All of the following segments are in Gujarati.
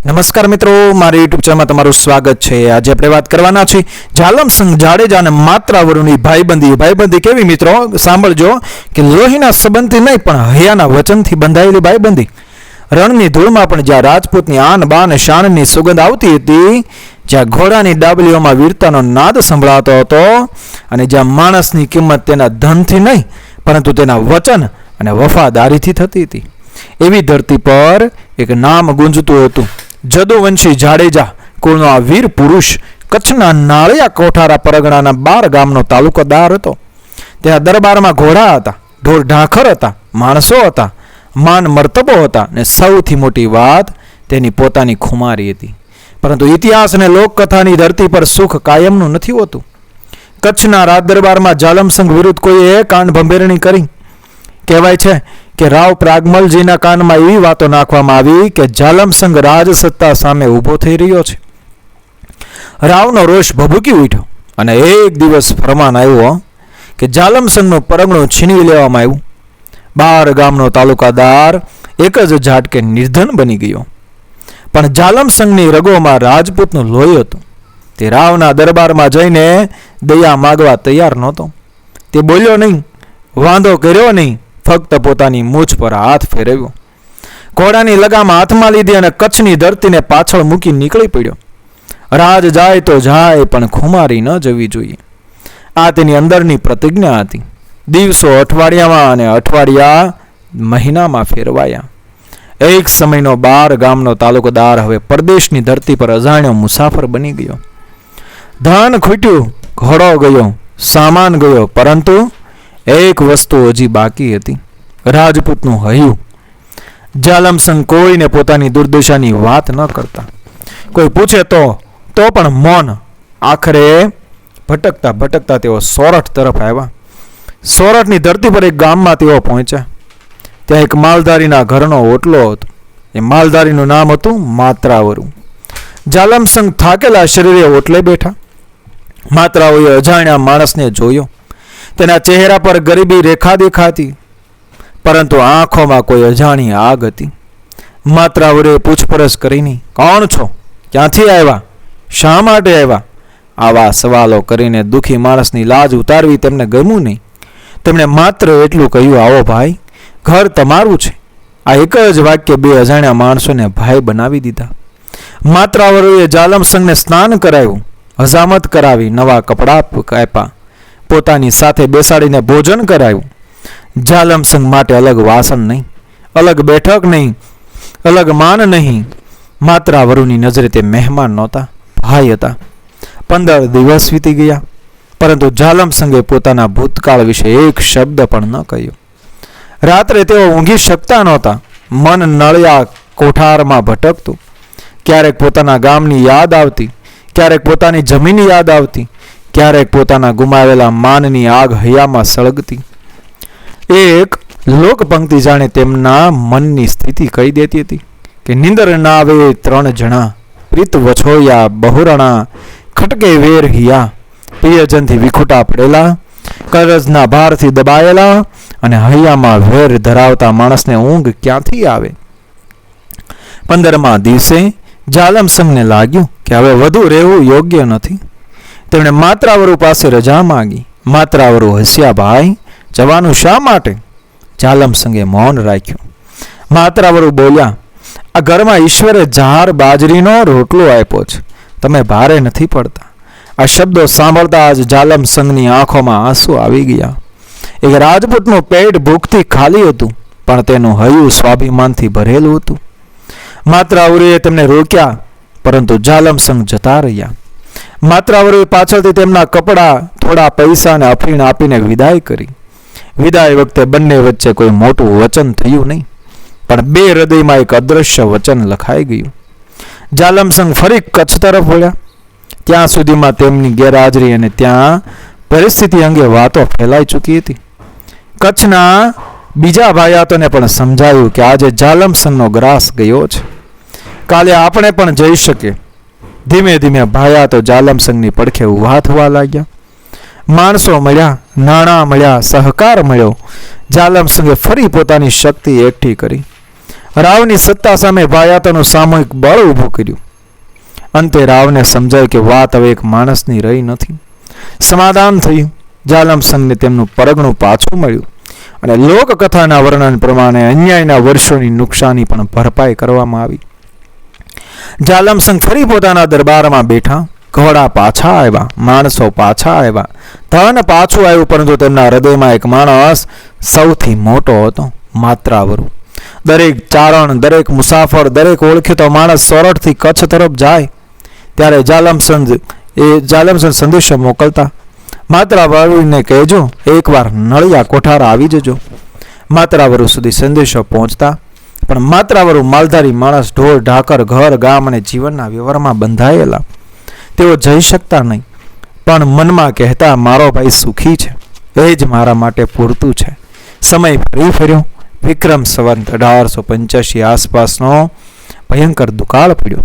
નમસ્કાર મિત્રો, મારી યુટ્યુબ ચેનલમાં તમારું સ્વાગત છે। આજે આપણે વાત કરવાના છે જાલમસંગ જાડેજા અને માત્રાવરુની ભાઈબંધી કેવી મિત્રો સાંભળજો કે લોહીના સંબંધથી નહીં પણ હૈયાના વચનથી બંધાયેલી ભાઈબંધી। રણની ધૂળમાં પણ જ્યાં રાજપૂતની આન બાન શાનની સુગંધ આવતી હતી, જ્યાં ઘોડાની ડાબલીઓમાં વીરતાનો નાદ સંભળાતો હતો અને જ્યાં માણસની કિંમત તેના ધનથી નહીં પરંતુ તેના વચન અને વફાદારીથી થતી હતી, એવી ધરતી પર એક નામ ગુંજતું હતું। જદુવંશી જાડેજા કુળનો આ વીર પુરુષ કચ્છના નાળિયા કોઠારા પરગણાના 12 ગામનો તાલુકાદાર હતો। ત્યાં દરબારમાં ઘોડા હતા, ઢોર ઢાંખર હતા, માણસો હતા, માન મર્તબો હતા અને સૌથી મોટી વાત તેની પોતાની ખુમારી હતી। પરંતુ ઇતિહાસ અને લોકકથાની ધરતી પર સુખ કાયમનું નથી હોતું। કચ્છના રાજ દરબારમાં જાલમસંગ વિરુદ્ધ કોઈએ કાન ભંભેરણી કરી। કહેવાય છે કે રાવ પ્રાગમલજીના કાનમાં એવી વાતો નાખવામાં આવી કે જાલમસંગ રાજસત્તા સામે ઊભો થઈ રહ્યો છે। રાવનો રોષ ભભૂકી ઉઠ્યો અને એક દિવસ ફરમાન આવ્યો કે જાલમસંગનું પરગણું છીનવી લેવામાં આવ્યું। 12 ગામનો તાલુકાદાર એક જ ઝાટકે નિર્ધન બની ગયો। પણ જાલમસંગની રગોમાં રાજપૂતનું લોહી હતું। તે રાવના દરબારમાં જઈને દયા માગવા તૈયાર નહોતો। તે બોલ્યો નહીં, વાંધો કર્યો નહીં, ફક્ત પોતાની મૂછ પર હાથ ફેરવ્યો, ઘોડાની લગામ હાથમાં લીધી અને કચ્છની ધરતીને પાછળ મૂકી નીકળી પડ્યો। રાજ જાય તો જાય પણ ખુમારી ન જવી જોઈએ, આ તેની અંદરની પ્રતિજ્ઞા હતી। દિવસો અઠવાડિયામાં અને અઠવાડિયા મહિનામાં ફેરવાયા। એક સમયનો 12 ગામનો તાલુકાદાર હવે પરદેશની ધરતી પર અજાણ્યો મુસાફર બની ગયો। ધન ખૂટ્યું, ઘોડો ગયો, સામાન ગયો, પરંતુ એક વસ્તુ હજી બાકી હતી, રાજપૂતનું હૈયું। જાલમસંગ કોઈને પોતાની દુર્દશાની વાત ન કરતા, કોઈ પૂછે તો પણ મૌન। આખરે ભટકતા ભટકતા તેઓ સોરઠ તરફ આવ્યા। સોરઠની ધરતી પર એક ગામમાં તેઓ પહોંચ્યા। ત્યાં એક માલધારીના ઘરનો ઓટલો હતો। એ માલધારીનું નામ હતું માત્રાવરુ। જાલમસંગ થાકેલા શરીરે ઓટલે બેઠા। માત્રાવરુએ અજાણ્યા માણસને જોયો। તેના ચહેરા પર ગરીબી રેખા દેખાતી, પરંતુ આંખોમાં કોઈ અજાણી આગ હતી। માત્રાવરુએ પૂછપરછ કરીને, કોણ છો, ક્યાંથી આવ્યા, શા માટે આવ્યા, આવા સવાલો કરીને દુઃખી માણસની લાજ ઉતારવી તેમને ગમ્યું નહીં। તેમણે માત્ર એટલું કહ્યું, આવો ભાઈ, ઘર તમારું છે। આ એક જ વાક્ય 2 અજાણ્યા માણસોને ભાઈ બનાવી દીધા। માત્રાવરુએ જાલમસંગને સ્નાન કરાવ્યું, હજામત કરાવી, નવા કપડાં આપ્યા, પોતાની સાથે બેસાડીને ભોજન કરાવ્યું। જાલમસંગ માટે અલગ વાસણ નહીં, અલગ બેઠક નહીં, અલગ માન નહીં। માત્રાવરુની નજરે તે મહેમાન નહોતા, ભાઈ હતા। 15 દિવસ વીતી ગયા, પરંતુ જાલમસંગે પોતાના ભૂતકાળ વિશે એક શબ્દ પણ ન કહ્યો। રાત્રે તેઓ ઊંઘી શકતા નહોતા, મન નળિયા કોઠારમાં ભટકતું। ક્યારેક પોતાના ગામની યાદ આવતી, ક્યારેક પોતાની જમીન યાદ આવતી, ક્યારેક પોતાના ગુમાવેલા માનની આગ હૈયામાં સળગતી। એક લોકપંક્તિ જાણે તેમના મનની સ્થિતિ કહી દેતી હતી કે નિંદર ના આવે 3 જણા, પ્રીત વછોયા બહુરણા, ખટકે વેર હિયા, પ્રિયજનથી વિખૂટા પડેલા, કરજના ભારથી દબાયેલા અને હૈયામાં વેર ધરાવતા માણસને ઊંઘ ક્યાંથી આવે। 15મા દિવસે જાલમસંગને લાગ્યું કે હવે વધુ રહેવું યોગ્ય નથી। તેમણે માત્રાવરુ પાસે રજા માંગી। માત્રાવરુ હસ્યા, ભાઈ, જવાનું શા માટે? જાલમસંગે મૌન રાખ્યું। માત્રાવરુ બોલ્યા, આ ઘરમાં ઈશ્વરે જાર બાજરીનો રોટલો આપ્યો છે, તમે ભારે નથી પડતા। આ શબ્દો સાંભળતા જ જાલમસંગની આંખોમાં આંસુ આવી ગયા। એક રાજપૂતનું પેટ ભૂખથી ખાલી હતું, પણ તેનું હૈયું સ્વાભિમાનથી ભરેલું હતું। માત્રાવરુએ તેમને રોક્યા, પરંતુ જાલમસંગ જતા રહ્યા। માત્રાવરુએ પાછળથી તેમના કપડાં, થોડા પૈસા અને અફીણ આપીને વિદાય કરી। વિદાય વખતે બંને વચ્ચે કોઈ મોટું વચન થયું નહીં, પણ 2 હૃદયમાં એક અદ્રશ્ય વચન લખાઈ ગયું। જાલમસંગ ફરી કચ્છ તરફ વળ્યા। ત્યાં સુધીમાં તેમની ગેરહાજરી અને ત્યાં પરિસ્થિતિ અંગે વાતો ફેલાઈ ચૂકી હતી। કચ્છના બીજા ભાઈયાતોને પણ સમજાયું કે આજે જાલમસંગનો ગ્રાસ ગયો છે, કાલે આપણે પણ જઈ શકીએ। ધીમે ધીમે ભાઈયાતો જાલમસંગની પડખે ઊભા થવા લાગ્યા। માણસો મળ્યા, નાણાં મળ્યા, સહકાર મળ્યો। જાલમસંગે ફરી પોતાની શક્તિ એકઠી કરી। રાવની સત્તા સામે ભાયાતોનું સામૂહિક બળ ઊભું કર્યું. અંતે રાવને સમજાયું કે વાત હવે એક માણસની રહી નથી. સમાધાન થયું. જાલમ સંઘને તેમનું પરગણું પાછું મળ્યું અને લોકકથાના વર્ણન પ્રમાણે અન્યાયના વર્ષોની નુકસાની પણ ભરપાઈ કરવામાં આવી. જાલમ સંઘ ફરી પોતાના દરબારમાં બેઠા. ઘોડા પાછા આવ્યા, માણસો પાછા આવ્યા, ધન પાછું આવ્યું, પરંતુ તેમના હૃદયમાં એક માણસ સૌથી મોટો હતો, માત્રાવરુ. દરેક ચારણ, દરેક મુસાફર, દરેક ઓળખીતો માણસ સોરઠથી કચ્છ તરફ જાય ત્યારે જાલમસંઘ સંદેશો મોકલતા, માત્રાવરુને કહેજો એકવાર નળિયા કોઠારા આવી જજો. માત્રાવરુ સુધી સંદેશો પહોંચતા, પણ માત્રાવરુ માલધારી માણસ ઢોર ઢાકર, ઘર ગામ અને જીવનના વ્યવહારમાં બંધાયેલા. તેઓ જઈ શકતા નહીં, પણ મનમાં કહેતા, મારો ભાઈ સુખી છે, એ જ મારા માટે પૂરતું છે. સમય ફરી ફર્યો. વિક્રમ સંવત 1885 આસપાસનો ભયંકર દુકાળ પડ્યો.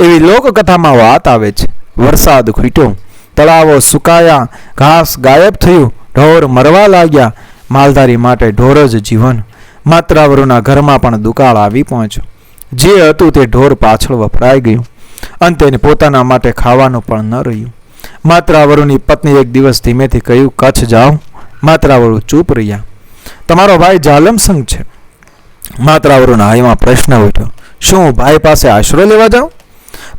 એવી લોકકથામાં વાત આવે છે. વરસાદ ખૂટ્યો, તળાવો સુકાયા, ઘાસ ગાયબ થયું, ઢોર મરવા લાગ્યા. માલધારી માટે ઢોર જ જીવન. માત્રાવરુના ઘરમાં પણ દુકાળ આવી પહોંચ્યો. જે હતું તે ઢોર પાછળ વપરાઈ ગયું. અંતે પોતાના માટે ખાવાનું પણ ન રહ્યું. માત્રાવરુની પત્ની એક દિવસ ધીમેથી કહ્યું, કચ્છ જાઓ. માત્રાવરુ ચૂપ રહ્યા. તમારો ભાઈ જાલમસંઘ છે. માત્રાવરુના હૈયામાં પ્રશ્ન ઉઠ્યો, શું ભાઈ પાસે આશરો લેવા જાઉં?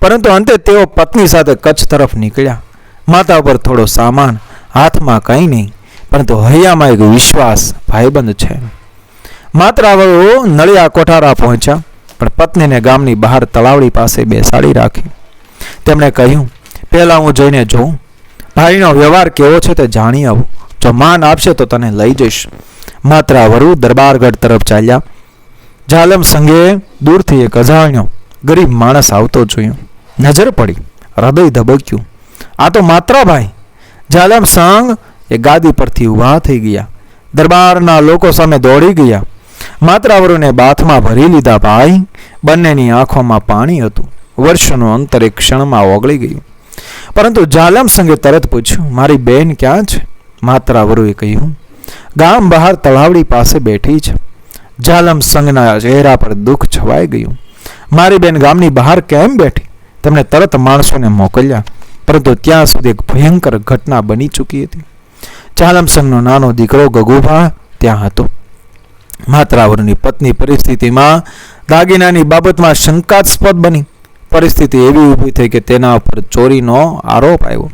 પરંતુ અંતે તેઓ પત્ની સાથે કચ્છ તરફ નીકળ્યા. માથા ઉપર થોડો સામાન, હાથમાં કંઈ નહીં, પરંતુ હૈયામાં એક વિશ્વાસ, ભાઈબંધ છે. માત્રાવરુ નળિયા કોઠારા પહોંચ્યા, પણ પત્નીને ગામની બહાર તળાવડી પાસે બેસાડી રાખી. તેમણે કહ્યું, પહેલાં હું જઈને જોઉં, ભાઈનો વ્યવહાર કેવો છે તે જાણી આવું. જો માન આપશે તો તને લઈ જઈશ. માત્રાવરુ દરબારગઢ તરફ ચાલ્યા. જાલમસંઘે દૂરથી એક અજાણ્યો ગરીબ માણસ આવતો જોયો. નજર પડી, હૃદય ધબક્યું. આ તો માત્રાભાઈ. જાલમસંઘ એ ગાદી પરથી ઊભા થઈ ગયા. દરબારના લોકો સામે દોડી ગયા. માત્રાવરુને બાથમાં ભરી લીધા. ભાઈ, બંનેની આંખોમાં પાણી હતું. વર્ષનું અંતર એક ક્ષણમાં ઓગળી ગયું. પરંતુ જાલમસંઘે તરત પૂછ્યું, મારી બેન ક્યાં છે? માત્રાવરુએ કહ્યું, ગામ બહાર તળાવડી પાસે બેઠી છે. જાલમસંઘના ચહેરા પર દુઃખ છવાઈ ગયું. મારી બેન ગામની બહાર કેમ બેઠી? તેમણે તરત માણસોને મોકલ્યા, પરંતુ ત્યાં સુધી એક ભયંકર ઘટના બની ચૂકી હતી. જાલમસંઘનો નાનો દીકરો ગગુભા ત્યાં હતો. માત્રાવરુની પત્ની પરિસ્થિતિમાં દાગીનાની બાબતમાં શંકાસ્પદ બની. પરિસ્થિતિ એવી ઊભી થઈ કે તેના ઉપર ચોરીનો આરોપ આવ્યો.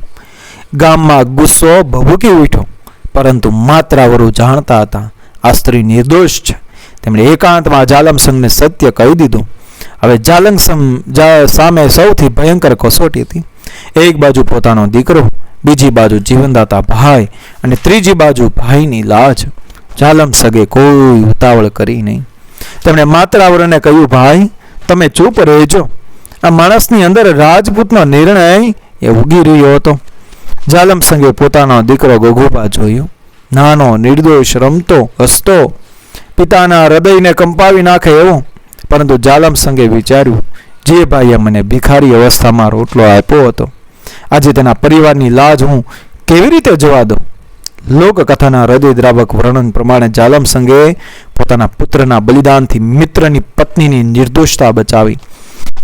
ગામમાં ગુસ્સો ભભૂકી ઉઠ્યો, પરંતુ માત્રાવરુ જાણતા હતા આ સ્ત્રી નિર્દોષ છે. તેમણે એકાંતમાં જાલમસંઘને સત્ય કહી દીધું. હવે જાલમસંઘ સામે સૌથી ભયંકર કસોટી હતી. એક બાજુ પોતાનો દીકરો, બીજી બાજુ જીવનદાતા ભાઈ અને ત્રીજી બાજુ ભાઈની લાજ. જાલમસંઘે કોઈ ઉતાવળ કરી નહીં. તેમણે માત્રાવરુને કહ્યું, ભાઈ, તમે ચૂપ રહેજો. આ માણસની અંદર રાજપૂતનો નિર્ણય એ ઉગી રહ્યો હતો. જાલમસંઘે પોતાનો દીકરો ગગુભા જોયો. નાનો, નિર્દોષ, રમતો, હસતો, પિતાના હૃદયને કંપાવી નાખે એવો. પરંતુ જાલમસંઘે વિચાર્યું, જે ભાઈએ મને ભિખારી અવસ્થામાં રોટલો આપ્યો હતો, આજે તેના પરિવારની લાજ હું કેવી રીતે જવા દઉં? લોકકથાના હૃદયદ્રાવક વર્ણન પ્રમાણે જાલમસંઘે પોતાના પુત્રના બલિદાનથી મિત્રની પત્નીની નિર્દોષતા બચાવી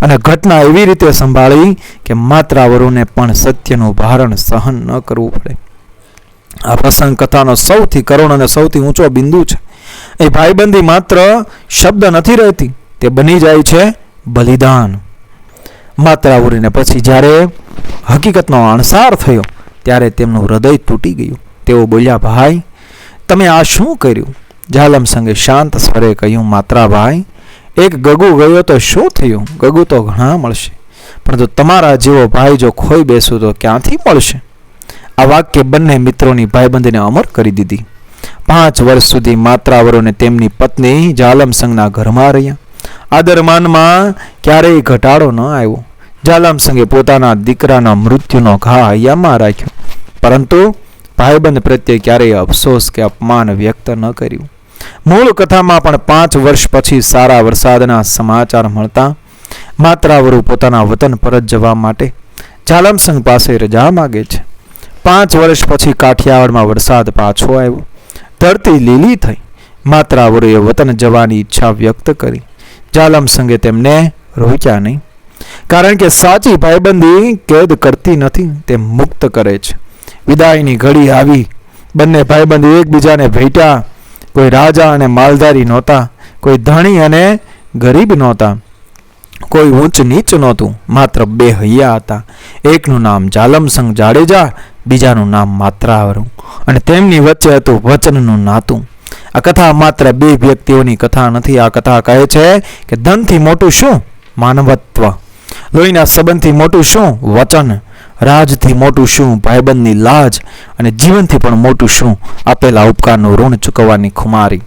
અને ઘટના એવી રીતે સંભાળી કે માત્રાવરુને પણ સત્યનું ભારણ સહન ન કરવું પડે. આ પ્રસંગ કથાનો સૌથી કરુણ અને સૌથી ઊંચો બિંદુ છે. એ ભાઈબંધી માત્ર શબ્દ નથી રહેતી, તે બની જાય છે બલિદાન. માત્રાવરુને પછી જ્યારે હકીકતનો અણસાર થયો ત્યારે તેમનું હૃદય તૂટી ગયું. તેઓ બોલ્યા, ભાઈ, તમે આ શું કર્યું? જાલમસંઘે શાંત સ્વરે કહ્યું, માત્રાભાઈ, એક ગગુ ગયો તો શું થયું? ગગુ તો ઘણા મળશે, પરંતુ તમારા જેવો ભાઈ જો ખોઈ બેસું તો ક્યાંથી મળશે? આ વાક્ય બંને મિત્રોની ભાઈબંધીને અમર કરી દીધી. 5 વર્ષ સુધી માત્રાવરુને તેમની પત્ની જાલમસંઘના ઘરમાં રહ્યા. આદરમાનમાં ક્યારેય ઘટાડો ન આવ્યો. જાલમસંઘે પોતાના દીકરાના મૃત્યુનો ઘા હૈયામાં રાખ્યો, પરંતુ ભાઈબંધ પ્રત્યે ક્યારેય અફસોસ કે અપમાન વ્યક્ત ન કર્યું. મૂળ કથામાં પણ 5 વર્ષ પછી સારા વરસાદના સમાચાર મળતા માત્રાવરુ પોતાના વતન પરત જવા માટે જાલમસંઘ પાસે રજા માગે છે. 5 વર્ષ પછી કાઠિયાવાડમાં વરસાદ પાછો આવ્યો. ધરતી લીલી થઈ. માત્રાવરુએ વતન જવાની ઈચ્છા વ્યક્ત કરી. જાલમ સંઘે તેમને રોક્યા નહીં, કારણ કે સાચી ભાઈબંધી કેદ કરતી નથી, તે મુક્ત કરે છે. વિદાયની ઘડી આવી, બંને ભાઈબંધી એકબીજાને ભેટ્યા. કોઈ રાજા અને માલધારી નહોતા, કોઈ ધણી અને ગરીબ નહોતા, કોઈ ઊંચ નીચ નહોતું, માત્ર બે હૈયા હતા. એકનું નામ જાલમસંગ જાડેજા, બીજાનું નામ માત્રાવરું, અને તેમની વચ્ચે હતું વચનનું નાતું. આ કથા માત્ર બે વ્યક્તિઓની કથા નથી. આ કથા કહે છે કે ધનથી મોટું શું? માનવત્વ. લોહીના સંબંધથી મોટું શું? વચન. રાજથી મોટું શું? ભાઈબંધની લાજ. અને જીવનથી પણ મોટું શું? આપેલા ઉપકારનું ઋણ ચૂકવવાની ખુમારી.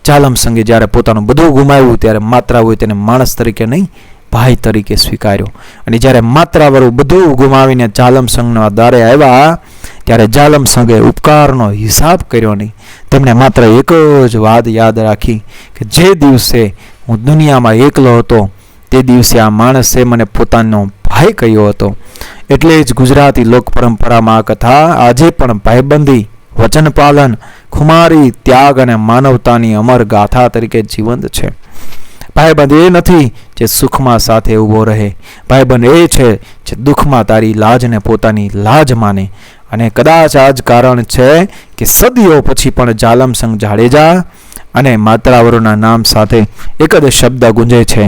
જાલમસંગે જ્યારે પોતાનું બધું ગુમાવ્યું ત્યારે માત્રાવરુએ તેને માણસ તરીકે નહીં, ભાઈ તરીકે સ્વીકાર્યો. અને જ્યારે માત્રાવરુ બધું ગુમાવીને જાલમસંગના દારે આવ્યા ત્યારે જાલમસંગે ઉપકારનો હિસાબ કર્યો નહીં. તેમણે માત્ર એક જ વાત યાદ રાખી કે જે દિવસે હું દુનિયામાં એકલો હતો તે દિવસે આ માણસે મને પોતાનો ભાઈ કહ્યો હતો. એટલે જ ગુજરાતી લોક પરંપરામાં આ કથા આજે પણ ભાઈબંધી, વચન પાલન, ખુમારી, ત્યાગ અને માનવતાની અમર ગાથા તરીકે જીવંત છે. ભાઈબંધ એ નથી જે સુખમાં સાથે ઊભો રહે, ભાઈબંધ એ છે જે દુઃખમાં તારી લાજને પોતાની લાજ માને. અને કદાચ આ જ કારણ છે કે સદીઓ પછી પણ જાલમસંગ જાડેજા અને માત્રાવરુના નામ સાથે એક જ શબ્દ ગુંજે છે,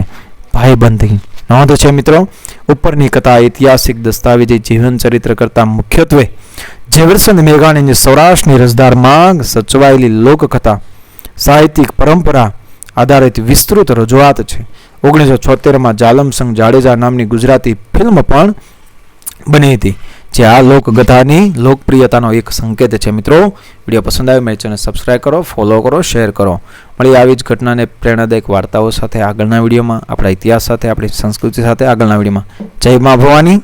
ભાઈબંધી. નોંધ છે મિત્રો, ઉપરની કથા ઐતિહાસિક દસ્તાવેજી જીવન ચરિત્ર કરતાં મુખ્યત્વે ઝવેરચંદ મેઘાણીની સૌરાષ્ટ્રની રસધારમાં સચવાયેલી લોકકથા, સાહિત્યિક પરંપરા આધારિત વિસ્તૃત રજૂઆત છે. 1976માં જાલમસંગ જાડેજા નામની ગુજરાતી ફિલ્મ પણ બની હતી, જે આ લોકકથાની લોકપ્રિયતાનો એક સંકેત છે. મિત્રો, વિડીયો પસંદ આવે મારી ચેનલ સબસ્ક્રાઈબ કરો, ફોલો કરો, શેર કરો. મળી આવી જ ઘટનાને પ્રેરણાદાયક વાર્તાઓ સાથે આગળના વિડીયોમાં, આપણા ઇતિહાસ સાથે, આપણી સંસ્કૃતિ સાથે આગળના વિડીયોમાં. જય મા ભવાની.